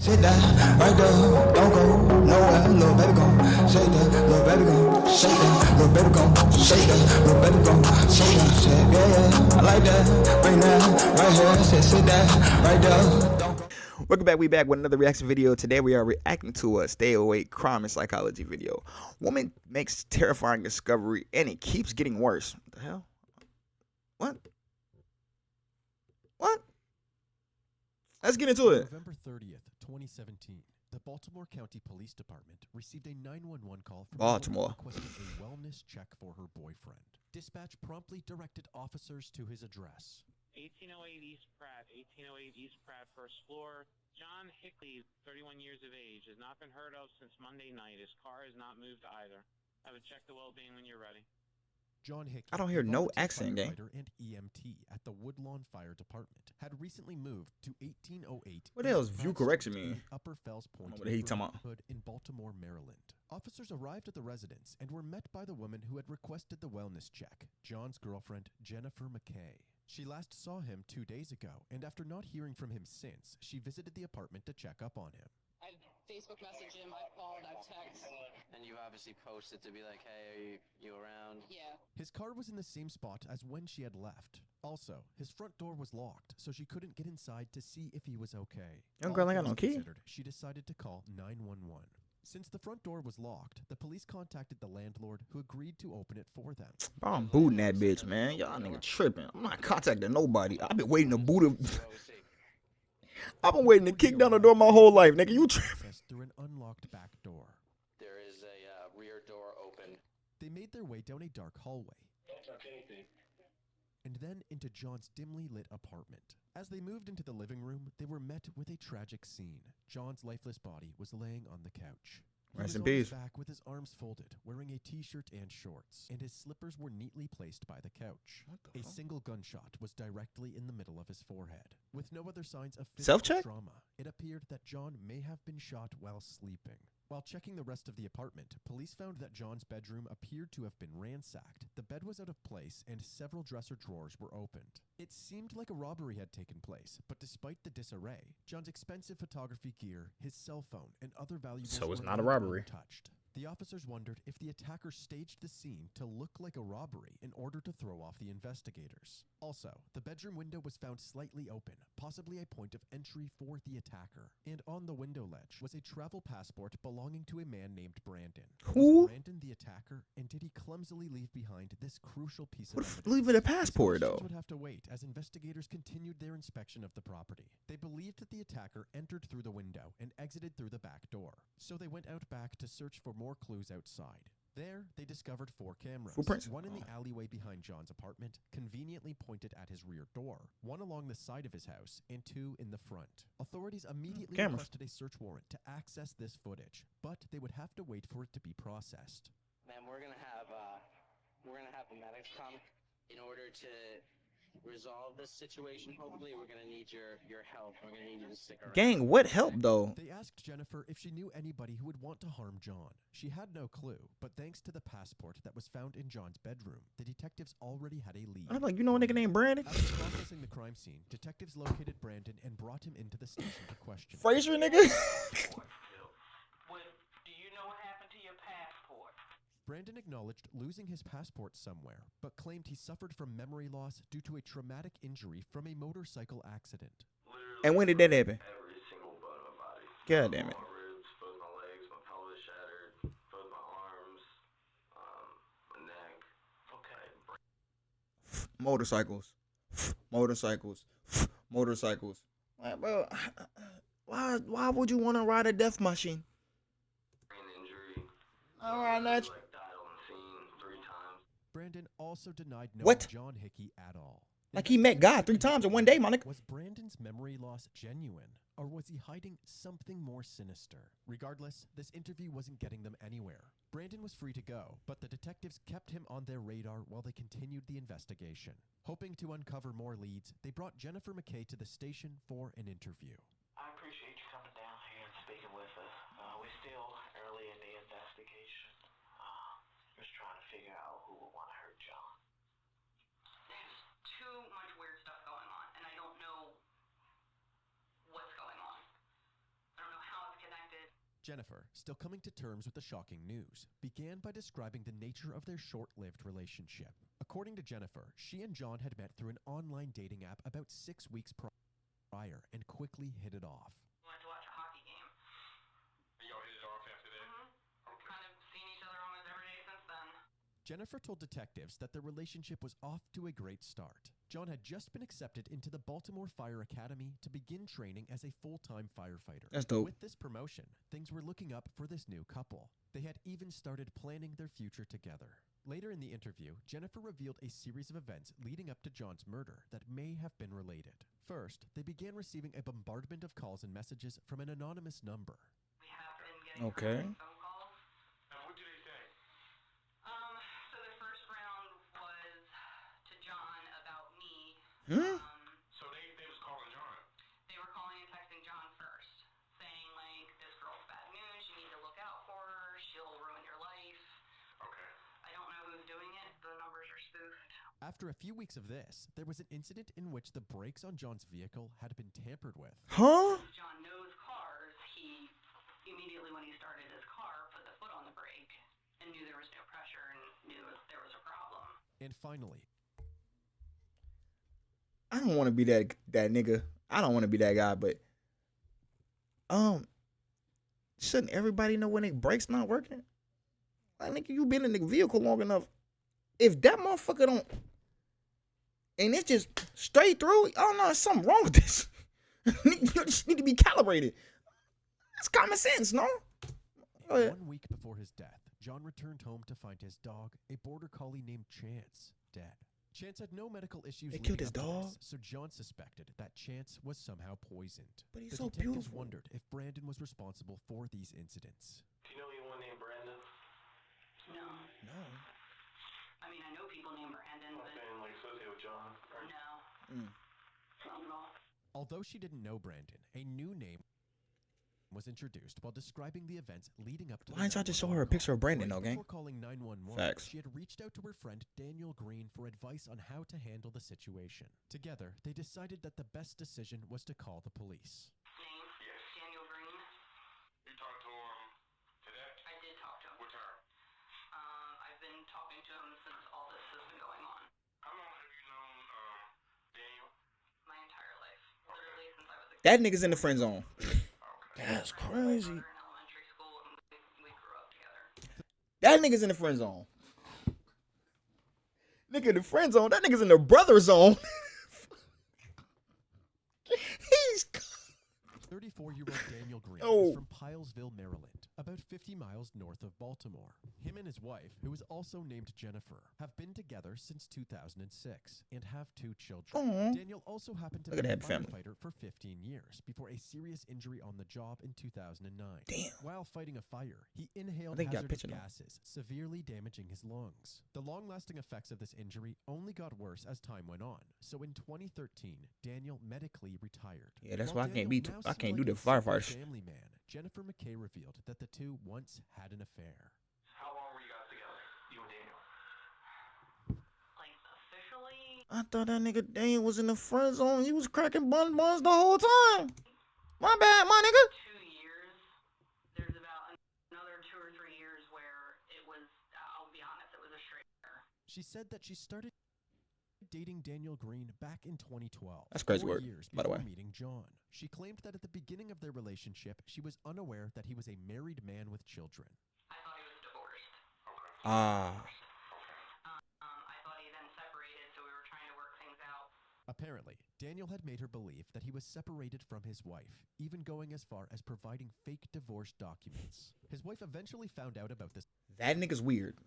Sit down, right there, don't go nowhere, little baby gon' shake that, little baby gon' shake that, little baby gon' shake that, little baby gon' shake that, shit, yeah, I like that, bring that, right here, sit down, right there, don't go. Welcome back. We back with another reaction video. Today we are reacting to a stay awake crime and psychology video. Woman makes terrifying discovery and it keeps getting worse. What the hell? What? Let's get into it. November 30th, 2017, the Baltimore County Police Department received a 911 call from Baltimore, a woman requesting a wellness check for her boyfriend. Dispatch promptly directed officers to his address. 1808 East Pratt, 1808 East Pratt, first floor. John Hickley, 31 years of age, has not been heard of since Monday night. His car has not moved either. I would check the well-being when you're ready. John Hickley, I don't hear no accent, gang. And EMT at the Woodlawn Fire Department, had recently moved to 1808. What the hell does view correction mean? Upper Fells Point What he talking about? neighborhood in Baltimore, Maryland. Officers arrived at the residence and were met by the woman who had requested the wellness check, John's girlfriend, Jennifer McKay. She last saw him 2 days ago, and after not hearing from him since, she visited the apartment to check up on him. I've Facebook messaged him, I've called, I've texted. And you've obviously posted to be like, hey, are you around? Yeah. His car was in the same spot as when she had left. Also, his front door was locked, so she couldn't get inside to see if he was okay. Young girl ain't got no key. Considered, she decided to call 911. Since the front door was locked, the police contacted the landlord, who agreed to open it for them. Bro, I'm booting that bitch, man. Y'all nigga tripping. I'm not contacting nobody. I've been waiting to boot him. I've been waiting to kick down the door my whole life, nigga. You tripping? Through an unlocked back door. There is a rear door open. They made their way down a dark hallway. And then into John's dimly lit apartment. As they moved into the living room, they were met with a tragic scene. John's lifeless body was laying on the couch. Rest in He was on his peace. back with his arms folded, wearing a t-shirt and shorts, and his slippers were neatly placed by the couch. A single gunshot was directly in the middle of his forehead. With no other signs of physical Self-check? trauma, it appeared that John may have been shot while sleeping. While checking the rest of the apartment, police found that John's bedroom appeared to have been ransacked. The bed was out of place and several dresser drawers were opened. It seemed like a robbery had taken place, but despite the disarray, John's expensive photography gear, his cell phone, and other valuables So it's were not a left robbery. untouched. The officers wondered if the attacker staged the scene to look like a robbery in order to throw off the investigators. Also, the bedroom window was found slightly open, possibly a point of entry for the attacker. And on the window ledge was a travel passport belonging to a man named Brandon. Who? Was Brandon the attacker, and did he clumsily leave behind this crucial piece of evidence? Leave it a passport, Questions though. would have to wait as investigators continued their inspection of the property. They believed that the attacker entered through the window and exited through the back door. So they went out back to search for more clues outside. There, they discovered 4 cameras. Footprints? One in the alleyway behind John's apartment, conveniently pointed at his rear door, one along the side of his house, and 2 in the front. Authorities immediately Cameras. requested a search warrant to access this footage, but they would have to wait for it to be processed. Man, we're gonna have the medics come in order to resolve this situation. Hopefully, we're gonna need your help. We're gonna need you to stick around. Gang, what help, though? They asked Jennifer if she knew anybody who would want to harm John. She had no clue, but thanks to the passport that was found in John's bedroom, the detectives already had a lead. I'm like, you know a nigga named Brandon? After processing the crime scene, detectives located Brandon and brought him into the station to question. Fraser, nigga? Do you know what happened to your passport? Brandon acknowledged losing his passport somewhere, but claimed he suffered from memory loss due to a traumatic injury from a motorcycle accident. And when did that happen? Every single bone in my body. God damn it. My ribs, both my legs, my pelvis shattered, both my arms, my neck. Okay. Motorcycles. Motorcycles. Motorcycles. Like, bro, why would you want to ride a death machine? Brain injury. All right, that's... Like died on the scene 3 times. Brandon also denied knowing What? John Hickey at all. Like he met God 3 times in one day, my nigga. Was Brandon's memory loss genuine, or was he hiding something more sinister? Regardless, this interview wasn't getting them anywhere. Brandon was free to go, but the detectives kept him on their radar while they continued the investigation. Hoping to uncover more leads, they brought Jennifer McKay to the station for an interview. I appreciate you coming down here and speaking with us. We're still early in the investigation. Just trying to figure out who would want to hurt John. There's too much weird stuff going on, and I don't know what's going on. I don't know Jennifer, still coming to terms with the shocking news, began by describing the nature of their short-lived relationship. According to Jennifer, she and John had met through an online dating app about 6 weeks prior and quickly hit it off. We went to watch a hockey game. Y'all hit it off after that? We've kind of seen each other almost every day since then. Jennifer told detectives that their relationship was off to a great start. John had just been accepted into the Baltimore Fire Academy to begin training as a full-time firefighter. That's dope. With this promotion, things were looking up for this new couple. They had even started planning their future together. Later in the interview, Jennifer revealed a series of events leading up to John's murder that may have been related. First, they began receiving a bombardment of calls and messages from an anonymous number. We have been getting Okay. phone calls. And what do they say? So the first round was to John about me. So they was calling John. They were calling and texting John first, saying like, this girl's bad news, you need to look out for her, she'll ruin your life. Okay. I don't know who's doing it, the numbers are spoofed. After a few weeks of this, there was an incident in which the brakes on John's vehicle had been tampered with. Huh? John knows cars, he immediately when he started his car put the foot on the brake and knew there was no pressure and knew there was a problem. And finally, I don't want to be that nigga. I don't want to be that guy, but shouldn't everybody know when their brakes not working? Like, nigga, you been in the vehicle long enough. If that motherfucker don't, and it's just straight through, oh no, there's something wrong with this. You just need to be calibrated. That's common sense, no? Go ahead. 1 week before his death, John returned home to find his dog, a border collie named Chance, dead. Chance had no medical issues. They killed leading his up to dog? this, so John suspected that Chance was somehow poisoned. But he's The so detectives beautiful. wondered if Brandon was responsible for these incidents. Do you know anyone named Brandon? No. No. I mean, I know people named Brandon, I'm but saying like associated with John. Or... no. Mm. Not at all. Although she didn't know Brandon, a new name was introduced while describing the events leading up to Why didn't y'all the just show her a 911 picture of Brandon, call. though, gang? Before calling 911, Facts. she had reached out to her friend Daniel Green for advice on how to handle the situation. Together, they decided that the best decision was to call the police. Name? Yes. Daniel Green. You talked to him today? I did talk to him. What time? I've been talking to him since all this has been going on. How long have you known Daniel? My entire life. Literally since I was a kid. That nigga's in the friend zone. Okay. That's My brother crazy. in elementary school, and we grew up together. That nigga's in the friend zone. Nigga in the friend zone. That nigga's in the brother zone. He's 34-year-old Daniel Green Oh. is from Pilesville, Maryland, about 50 miles north of Baltimore. Him and his wife, who is also named Jennifer, have been together since 2006 and have 2 children. Aw. Daniel also happened to Look be at a that family. firefighter for 15 years before a serious injury on the job in 2009. Damn. While fighting a fire, he inhaled think you got a hazardous picture now. gases, severely damaging his lungs. The long-lasting effects of this injury only got worse as time went on. So in 2013, Daniel medically retired. Yeah, that's While why I can't Daniel be. now I seemed can't like do a the simple firefighters. family man, Jennifer McKay revealed that the two once had an affair. How long were you guys together? You and Daniel? Like, officially, I thought that nigga Dane was in the friend zone. He was cracking buns the whole time. My bad, my nigga. 2 years. There's about another 2 or 3 years where it was, I'll be honest, it was a straight affair. She said that she started dating Daniel Green back in 2012. That's crazy 4 work, years by the before way. meeting John. She claimed that at the beginning of their relationship, she was unaware that he was a married man with children. I thought he was divorced. Ah. I thought he then separated, so we were trying to work things out. Apparently, Daniel had made her believe that he was separated from his wife, even going as far as providing fake divorce documents. His wife eventually found out about this. That nigga's weird.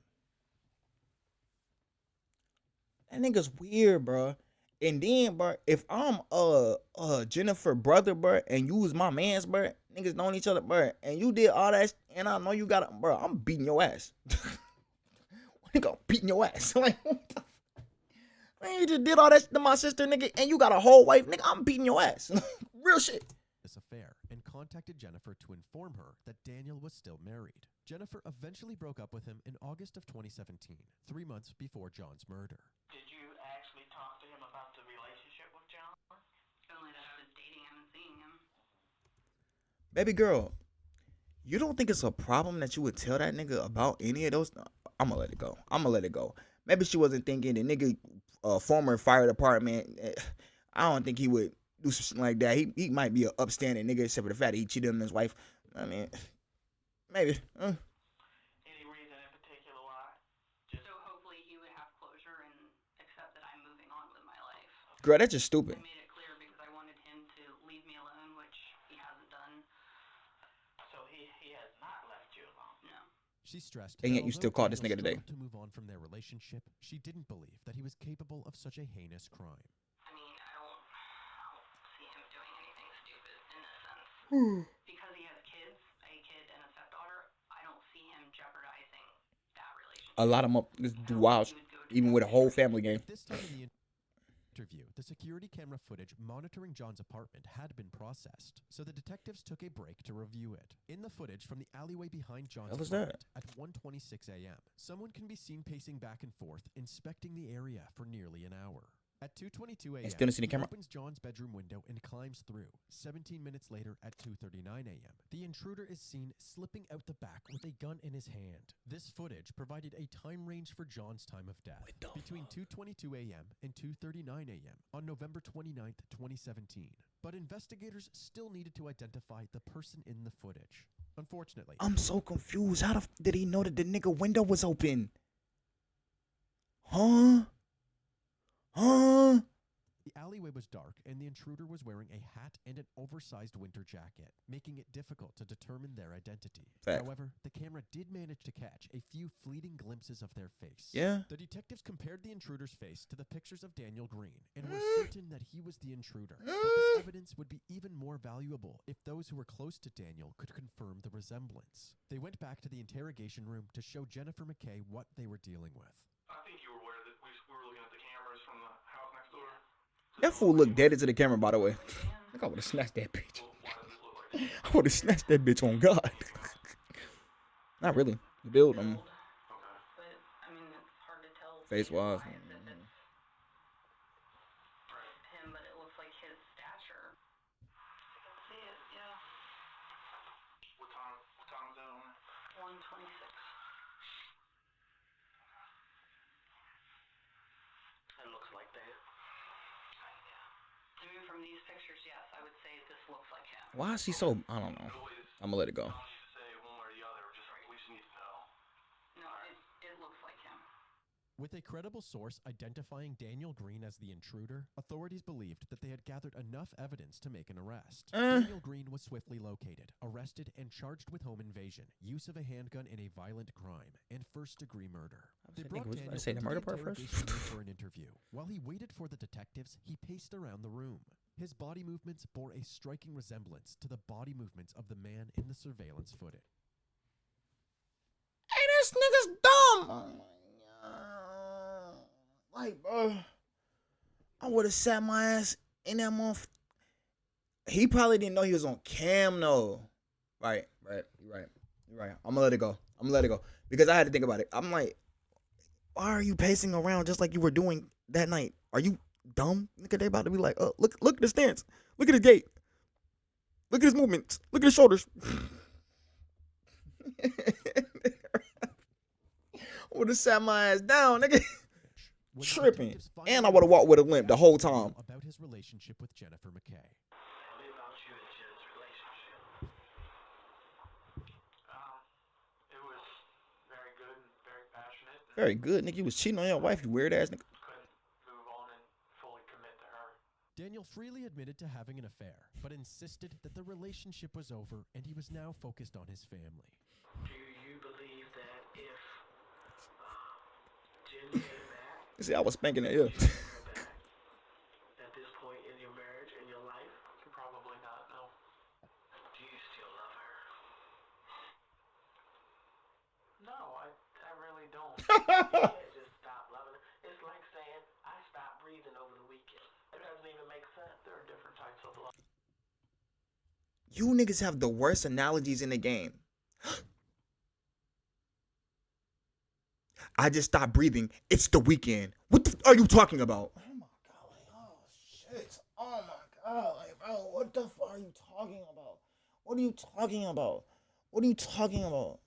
That nigga's weird, bro. And then, bro, if I'm Jennifer brother, bro, and you was my man's, bro, niggas known each other, bro, and you did all that, and I know you got it, bro, I'm beating your ass. Nigga, I'm beating your ass. Like, what the fuck? Man, you just did all that to my sister, nigga, and you got a whole wife, nigga, I'm beating your ass. Real shit. This affair and contacted Jennifer to inform her that Daniel was still married. Jennifer eventually broke up with him in August of 2017, 3 months before John's murder. Did you actually talk to him about the relationship with John? Only that I was dating him and seeing him. Baby girl, You don't think it's a problem that you would tell that nigga about any of those? I'm gonna let it go. I'm gonna let it go. Maybe she wasn't thinking the nigga, former fire department. I don't think he would do something like that. He might be an upstanding nigga, except for the fact that he cheated on his wife. I mean, maybe. Any reason in particular why? Just So hopefully he would have closure and accept that I'm moving on with my life. Girl, that's just stupid. I made it clear because I wanted him to leave me alone, which he hasn't done. so he has not left you alone. No. She stressed And that yet you although still call this Daniel nigga today. struggled to move on from their relationship, she didn't believe that he was capable of such a heinous crime. I mean, I don't see him doing anything stupid in this sense. Because he has kids, a kid and a stepdaughter, I don't see him jeopardizing that relationship. A lot of them do wild, even with a whole family game. At this time in the interview, the security camera footage monitoring John's apartment had been processed, so the detectives took a break to review it. In the footage from the alleyway behind John's What was that? apartment at 1:26 a.m., someone can be seen pacing back and forth, inspecting the area for nearly an hour. At 2:22 a.m., still didn't see the he camera? opens John's bedroom window and climbs through. 17 minutes later, at 2:39 a.m., the intruder is seen slipping out the back with a gun in his hand. This footage provided a time range for John's time of death, between 2:22 a.m. and 2:39 a.m. on November 29th, 2017. But investigators still needed to identify the person in the footage. Unfortunately, I'm so confused. How the did he know that the nigga window was open? Huh? the alleyway was dark and the intruder was wearing a hat and an oversized winter jacket, making it difficult to determine their identity. Fact. However, the camera did manage to catch a few fleeting glimpses of their face. Yeah. The detectives compared the intruder's face to the pictures of Daniel Green and were certain that he was the intruder. But this evidence would be even more valuable if those who were close to Daniel could confirm the resemblance. They went back to the interrogation room to show Jennifer McKay what they were dealing with. I think you were aware that we were looking at the cameras from the house next door. That fool looked dead into the camera, by the way. I think I would have snatched that bitch. Why does it look like I would have snatched that bitch on God. Not really. The build, But, I mean, it's hard to tell face-wise. if it's him, but it looks like his stature. I can see it, yeah. What time is that on? 126. It looks like that. I mean, from these pictures, yes, I would say this looks like him. Why is he so? I don't know. I'm gonna let it go. I don't need to say one way or the other. We just need to know. No, it looks like him. With a credible source identifying Daniel Green as the intruder, authorities believed that they had gathered enough evidence to make an arrest. Daniel Green was swiftly located, arrested, and charged with home invasion, use of a handgun in a violent crime, and first-degree murder. They brought was Daniel I say the into murder part first? interrogation room for an interview. While he waited for the detectives, he paced around the room. His body movements bore a striking resemblance to the body movements of the man in the surveillance footage. Hey, this nigga's dumb. Oh my God. Like, bro, I would have sat my ass in that month. He probably didn't know he was on cam, though. Right. You're right. I'm gonna let it go. Because I had to think about it. I'm like, why are you pacing around just like you were doing that night? Are you dumb? Nigga, they about to be like, look at the stance. Look at his gait. Look at his movements. Look at his shoulders. I would have sat my ass down, nigga. When the Tripping. detectives finally And I would have walked with a limp the whole asked time. about his relationship with Jennifer McKay. Tell me about you and Jen's relationship. It was very good and very passionate. And Very good, nigga. You was cheating on your wife, you weird ass nigga. couldn't move on and fully commit to her. Daniel freely admitted to having an affair, but insisted that the relationship was over and he was now focused on his family. Do you believe that if Jen came back, You see, I was spanking it, yeah. at this point in your marriage and your life, Probably not, no. do you still love her? No, I really don't. You can't just stop loving her. It's like saying, I stopped breathing over the weekend. It doesn't even make sense. There are different types of love. You niggas have the worst analogies in the game. I just stopped breathing. It's the weekend. What the are you talking about? Oh my God. Like, oh shit. Oh my God. Like, bro, what the fuck are you talking about? What are you talking about? What are you talking about?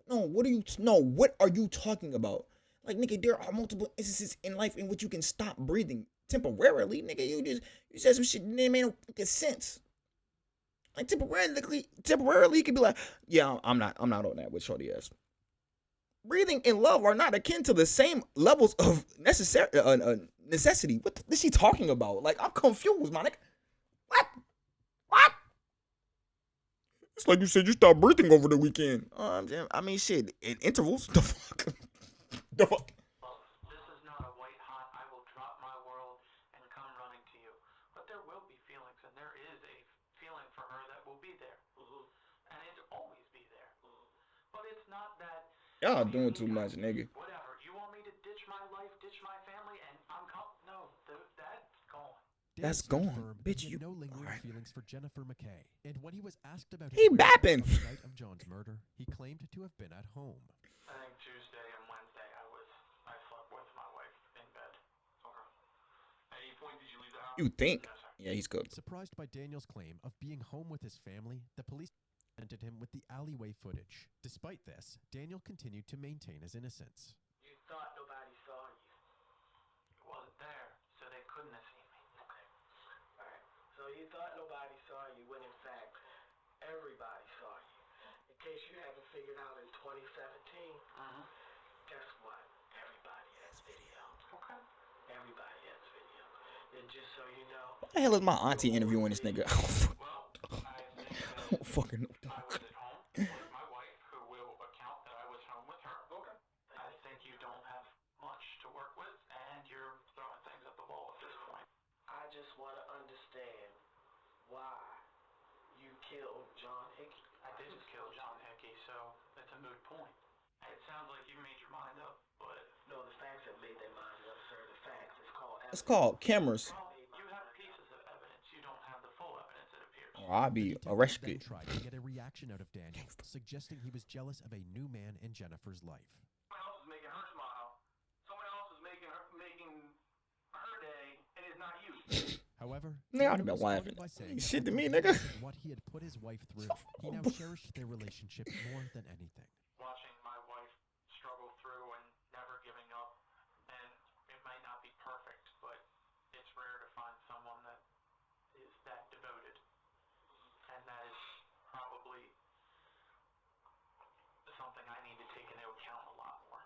No, what are you talking about? Like, nigga, there are multiple instances in life in which you can stop breathing temporarily, nigga. You said some shit that didn't make no fucking sense. Like temporarily, you can be like, yeah, I'm not on that with shorty ass. Breathing and love are not akin to the same levels of necessity. What is she talking about? Like, I'm confused, my nigga. What? What? It's like you said you stopped breathing over the weekend. I mean, shit, in intervals. The fuck? The fuck? This is not a white hot, I will drop my world and come running to you. But there will be feelings, and there is a feeling for her that will be there. And it'll always be there. But it's not that. Y'all doing too much, nigga. Whatever. You want me to ditch my life, ditch my family, and I'm no, that's gone. That's gone, bitch. He had You no lingering right. feelings for Jennifer McKay, and when he was asked about He his whereabouts bapping. on the night of John's murder, he claimed to have been at home. I think Tuesday and Wednesday I slept with my wife in bed. Okay. At any point did you leave the house? You think? Yes, sir. Yeah, he's cooked. Surprised by Daniel's claim of being home with his family, the police presented him with the alleyway footage. Despite this, Daniel continued to maintain his innocence. You thought nobody saw you. It wasn't there, so they couldn't have seen me. Okay. Alright. So you thought nobody saw you when in fact everybody saw you. In case you haven't figured out in 2017, guess what? Everybody has video. Okay. Everybody has video. And just so you know, What the hell is my auntie interviewing this nigga? well, I think I don't fucking know. I was at home with my wife, who will account that I was home with her. Okay. I think you don't have much to work with, and you're throwing things at the wall at this point. I just want to understand why you killed John Hickey. I didn't kill John Hickey, so that's a moot point. It sounds like you made your mind up, but no, the facts have made their mind up, sir. The facts. It's called evidence. It's called cameras. Well, you have pieces of evidence. You don't have the full evidence, it appears. Or I'll be The detective arrested. then tried to get a reaction out of Daniel, suggesting he was jealous of a new man in Jennifer's life. Someone else is making her smile. Someone else is making her day, and it's not you. However, Nigga, I'd have Daniel been laughing. responded by saying Ain't that shit to me, after nigga. witnessing what he had put his wife through, he now cherished their relationship more than anything. Watching my wife struggle through and never giving up, and it might not be perfect, but it's rare to find someone that is that devoted, and that is probably something I need to take into account a lot more.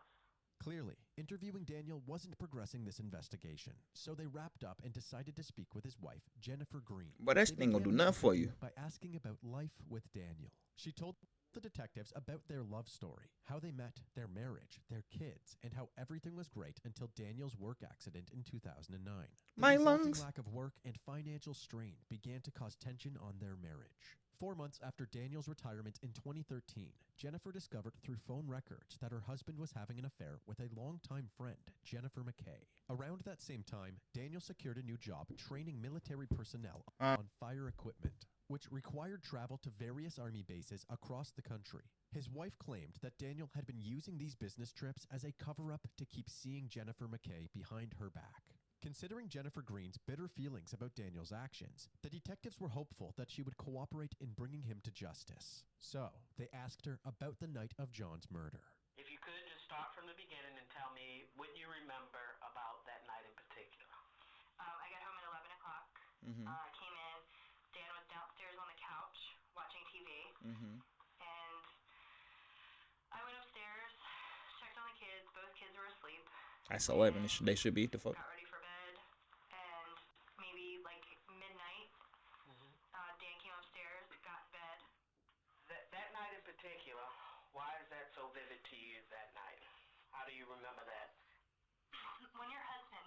Clearly, interviewing Daniel wasn't progressing this investigation, so they wrapped up and decided to speak with his wife, Jennifer Green. But that They ain't gonna do began nothing the for interview you. by asking about life with Daniel. She told the detectives about their love story, how they met, their marriage, their kids, and how everything was great until Daniel's work accident in 2009. The My resulting lungs. lack of work and financial strain began to cause tension on their marriage. 4 months after Daniel's retirement in 2013, Jennifer discovered through phone records that her husband was having an affair with a longtime friend, Jennifer McKay. Around that same time, Daniel secured a new job training military personnel on fire equipment, which required travel to various army bases across the country. His wife claimed that Daniel had been using these business trips as a cover-up to keep seeing Jennifer McKay behind her back. Considering Jennifer Green's bitter feelings about Daniel's actions, the detectives were hopeful that she would cooperate in bringing him to justice. So, they asked her about the night of John's murder. If you could just start from the beginning and tell me what you remember about that night in particular. I got home at 11 o'clock. I came in. Dan was downstairs on the couch watching TV. And I went upstairs, checked on the kids. Both kids were asleep. That's 11. They should be. The fuck. Got ready for bed. And maybe like midnight, Dan came upstairs, got in bed. That night in particular, why is that so vivid to you that night? How do you remember that? When your husband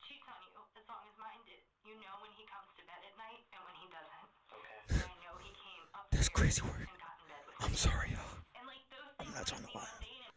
cheats on you, as long as mine did, you know when he comes to bed at night and when he doesn't. Okay. And I know he came upstairs That's crazy word. and got in bed with I'm me. sorry, y'all. And like those I'm things not might trying to be lie. mundane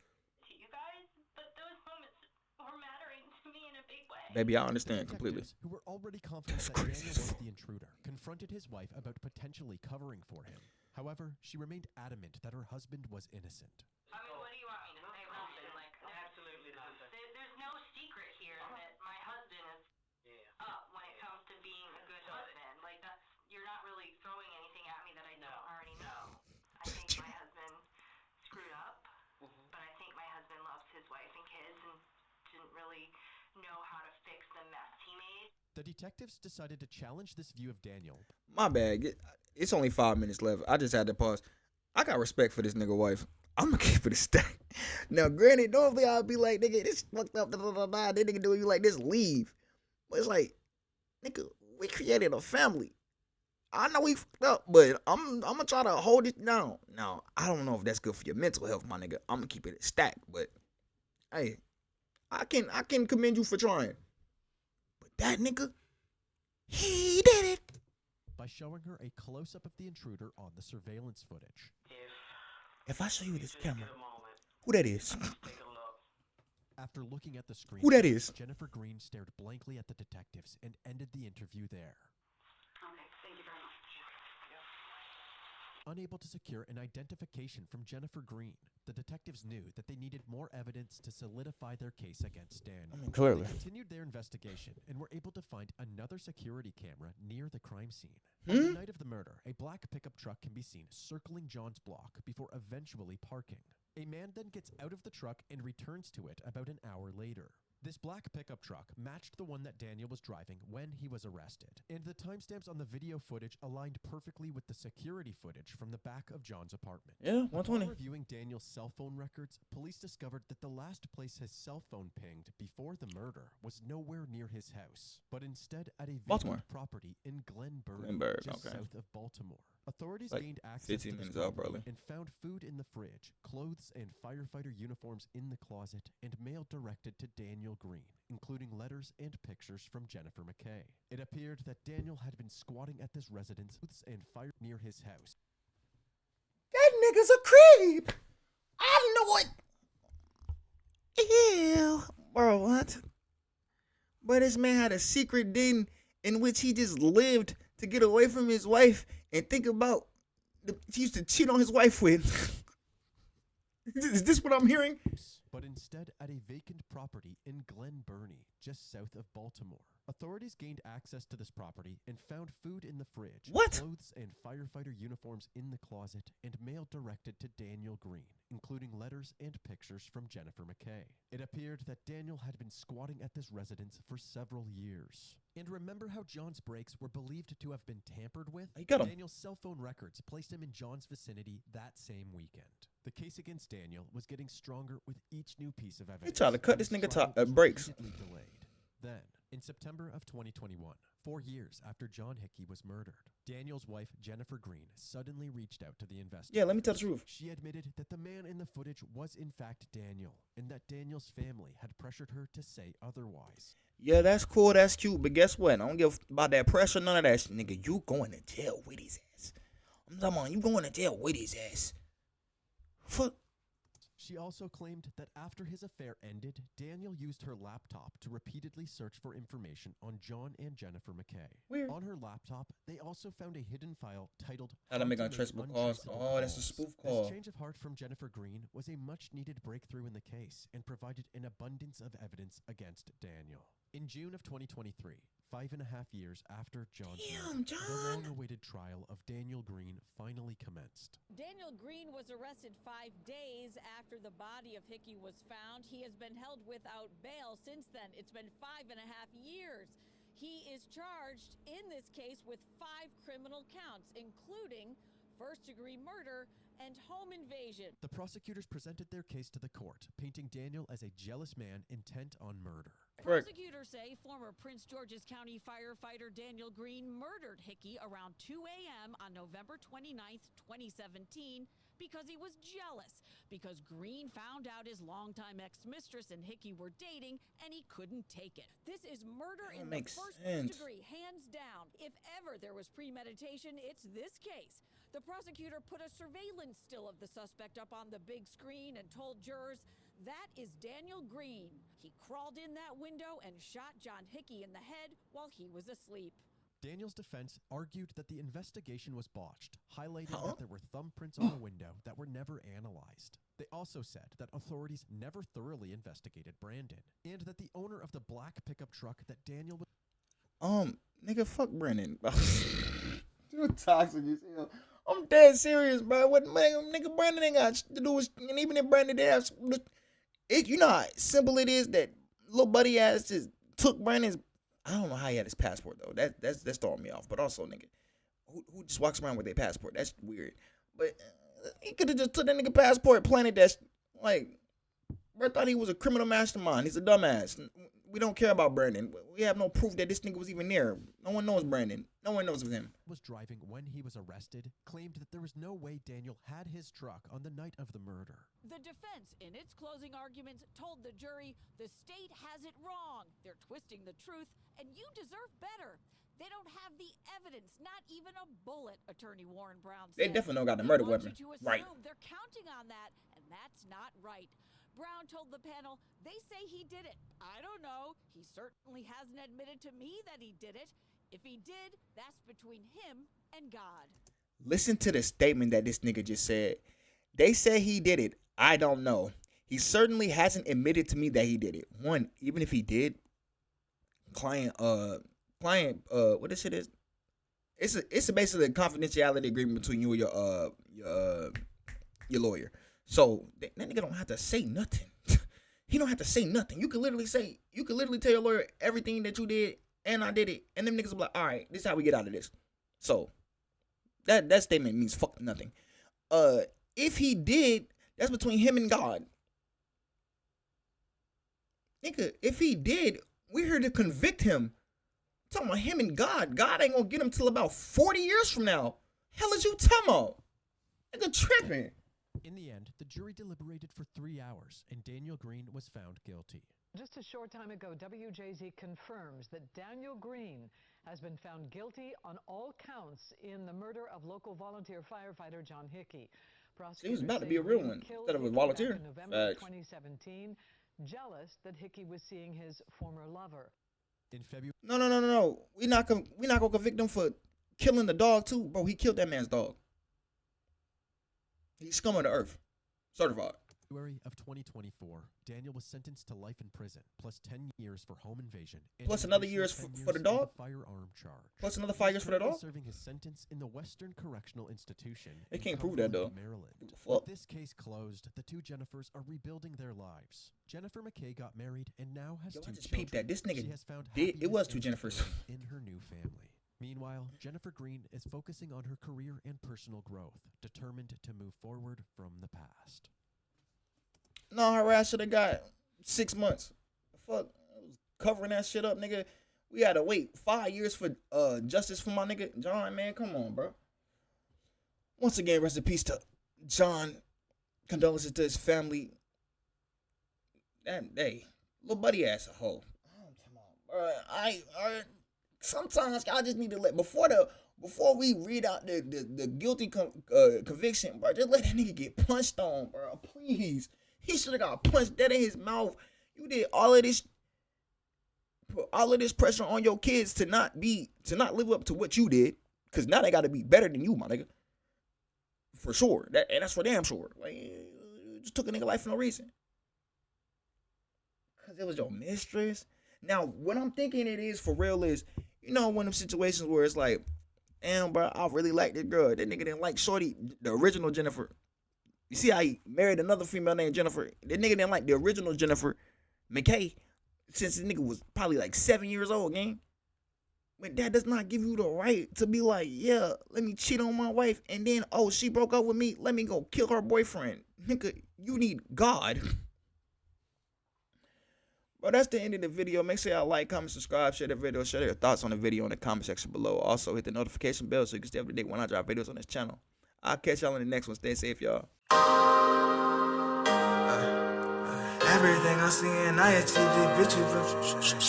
to you guys, but those moments were mattering to me in a big way. Baby, I The understand completely. detectives, who were already confident That's that crazy Daniel as was fuck. the intruder, confronted his wife about potentially covering for him. However, she remained adamant that her husband was innocent. I mean, what do you want me to say, Wilson? Like, Absolutely nothing. there's no secret here that my husband is up when it comes to being a good husband. Like, that's, you're not really throwing anything at me that I don't already know. The detectives decided to challenge this view of Daniel. My bad. It's only 5 minutes left. I just had to pause. I got respect for this nigga wife. I'm gonna keep it a stack. Now, granted, normally I'd be like, nigga, this fucked up, Then nigga do you like this, leave. But it's like, nigga, we created a family. I know we fucked up, but I'm gonna try to hold it down. Now, I don't know if that's good for your mental health, my nigga. I'm gonna keep it a stack, but hey, I can commend you for trying. But that nigga, he did it. By showing her a close-up of the intruder on the surveillance footage. If I show you this camera, who that is? After looking at the screen, Who that is? Jennifer Green stared blankly at the detectives and ended the interview there. Okay, thank you very much. Unable to secure an identification from Jennifer Green, the detectives knew that they needed more evidence to solidify their case against Daniel. Clearly. They continued their investigation and were able to find another security camera near the crime scene. On the night of the murder, a black pickup truck can be seen circling John's block before eventually parking. A man then gets out of the truck and returns to it about an hour later. This black pickup truck matched the one that Daniel was driving when he was arrested, and the timestamps on the video footage aligned perfectly with the security footage from the back of John's apartment. Yeah, Upon 120. reviewing Daniel's cell phone records, police discovered that the last place his cell phone pinged before the murder was nowhere near his house, but instead at a Baltimore. vacant property in Glenburg, Glenburg, just okay. south of Baltimore. Authorities Like gained access 15 to this minutes out, property probably. and found food in the fridge, clothes and firefighter uniforms in the closet, and mail directed to Daniel Green, including letters and pictures from Jennifer McKay. It appeared that Daniel had been squatting at this residence and fire near his house. That nigga's a creep. I know it. Ew. Bro, what? But this man had a secret den in which he just lived to get away from his wife and think about he used to cheat on his wife with. Is this what I'm hearing? But instead at a vacant property in Glen Burnie, just south of Baltimore. Authorities gained access to this property and found food in the fridge, What? clothes and firefighter uniforms in the closet, and mail directed to Daniel Green, including letters and pictures from Jennifer McKay. It appeared that Daniel had been squatting at this residence for several years. And remember how John's brakes were believed to have been tampered with? You got 'em. Daniel's cell phone records placed him in John's vicinity that same weekend. The case against Daniel was getting stronger with each new piece of evidence. tried to cut and this his nigga trial was brakes. repeatedly delayed. Then, in September of 2021, 4 years after John Hickey was murdered, Daniel's wife, Jennifer Green, suddenly reached out to the investigators. Yeah, let me tell the truth. She admitted that the man in the footage was in fact Daniel, and that Daniel's family had pressured her to say otherwise. Yeah, that's cool, that's cute, but guess what? I don't give about that pressure, none of that shit. Nigga, you going to jail with his ass. I'm talking about you going to jail with his ass. Fuck. She also claimed that after his affair ended, Daniel used her laptop to repeatedly search for information on John and Jennifer McKay. Weird. On her laptop, they also found a hidden file titled How to make Untraceable untraceable calls. Oh, that's a Calls. spoof call. This change of heart from Jennifer Green was a much-needed breakthrough in the case and provided an abundance of evidence against Daniel. In June of 2023, 5.5 years after John's Damn, murder, the John. long-awaited trial of Daniel Green finally commenced. Daniel Green was arrested 5 days after the body of Hickey was found. He has been held without bail since then. It's been 5.5 years. He is charged in this case with 5 criminal counts, including first-degree murder and home invasion. The prosecutors presented their case to the court, painting Daniel as a jealous man intent on murder. Correct. Prosecutors say former Prince George's County firefighter Daniel Green murdered Hickey around 2 a.m. on November 29th, 2017, because he was jealous, because Green found out his longtime ex-mistress and Hickey were dating, and he couldn't take it. This is murder That in the makes first sense. degree, hands down. If ever there was premeditation, it's this case. The prosecutor put a surveillance still of the suspect up on the big screen and told jurors, that is Daniel Green. He crawled in that window and shot John Hickey in the head while he was asleep. Daniel's defense argued that the investigation was botched, highlighting that there were thumbprints on the window that were never analyzed. They also said that authorities never thoroughly investigated Brandon, and that the owner of the black pickup truck that Daniel was Nigga, fuck Brandon. You toxic as hell. I'm dead serious, bro. What nigga Brandon ain't got to do with, and even if Brandon did have, you know how simple it is that little buddy ass just took Brandon's I don't know how he had his passport though. That's throwing me off. But also, nigga, who just walks around with their passport? That's weird. But he could have just took that nigga passport, planted that. Like, bro, thought he was a criminal mastermind. He's a dumbass. We don't care about Brandon. We have no proof that this nigga was even there. No one knows Brandon. No one knows of him. Was driving when he was arrested, claimed that there was no way Daniel had his truck on the night of the murder. The defense, in its closing arguments, told the jury the state has it wrong. They're twisting the truth, and you deserve better. They don't have the evidence, not even a bullet, Attorney Warren Brown said. They definitely don't got the murder weapon. Right. They're counting on that, and that's not right. Brown told the panel, they say he did it. I don't know. He certainly hasn't admitted to me that he did it. If he did, that's between him and God. Listen to the statement that this nigga just said. They say he did it. I don't know. He certainly hasn't admitted to me that he did it. One, even if he did, client, what this shit is? It's basically a confidentiality agreement between you and your lawyer. So that nigga don't have to say nothing. He don't have to say nothing. You could literally tell your lawyer everything that you did and I did it, and them niggas will be like, all right, this is how we get out of this. So that statement means fuck nothing. If he did, that's between him and God. Nigga, if he did, we're here to convict him. I'm talking about him and God. God ain't gonna get him till about 40 years from now. Hell is you talking about? Nigga tripping. In the end, the jury deliberated for 3 hours, and Daniel Green was found guilty. Just a short time ago, WJZ confirms that Daniel Green has been found guilty on all counts in the murder of local volunteer firefighter John Hickey. He was about to be a real one instead of a volunteer. In November 2017, jealous that Hickey was seeing his former lover. In February. No. We not gonna convict him for killing the dog too, bro. He killed that man's dog. He's scum of the earth. Certified. February of 2024, Daniel was sentenced to life in prison, plus 10 years for home invasion. Plus another year for the dog? Firearm charge. Plus another 5 years for the dog? Serving his sentence in the Western Correctional Institution. They can't prove that though. Maryland. With this case closed, the two Jennifers are rebuilding their lives. Jennifer McKay got married and now has two children. Peep that. This nigga she has found it was two Jennifers. In her new family. Meanwhile, Jennifer Green is focusing on her career and personal growth, determined to move forward from the past. No, her ass should have got 6 months. Fuck, I was covering that shit up, nigga. We had to wait 5 years for justice for my nigga John, man. Come on, bro. Once again, rest in peace to John. Condolences to his family. That day, little buddy ass a hoe. Oh, come on, bro. Sometimes y'all just need to before we read out the guilty conviction, bro. Just let that nigga get punched on, bro. Please. He should have got punched dead in his mouth. You did put all of this pressure on your kids to not live up to what you did, because now they got to be better than you, my nigga. For sure. That's for damn sure. Like, you just took a nigga life for no reason. Because it was your mistress. Now, what I'm thinking it is for real is, you know, one of them situations where it's like, damn, bro, I really like this girl. That nigga didn't like Shorty, the original Jennifer. You see how he married another female named Jennifer? That nigga didn't like the original Jennifer McKay since the nigga was probably like 7 years old, gang. But that does not give you the right to be like, yeah, let me cheat on my wife, and then, oh, she broke up with me, let me go kill her boyfriend. Nigga, you need God. But that's the end of the video. Make sure y'all like, comment, subscribe, share the video, share your thoughts on the video in the comment section below. Also, hit the notification bell so you can stay up to date when I drop videos on this channel. I'll catch y'all in the next one. Stay safe, y'all. Everything I'm seeing, I achieve, bitch, we best.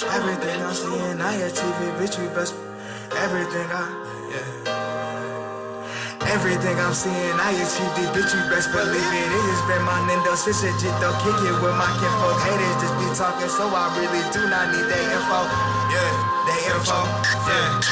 Everything I'm seeing, I achieve, bitch, we best. Everything I'm seeing, I achieve, bitch, you best believe it. It has been my Nintendo shit, just don't kick it with my kinfolk. Haters just be talking, so I really do not need that info. Yeah, that info. Yeah.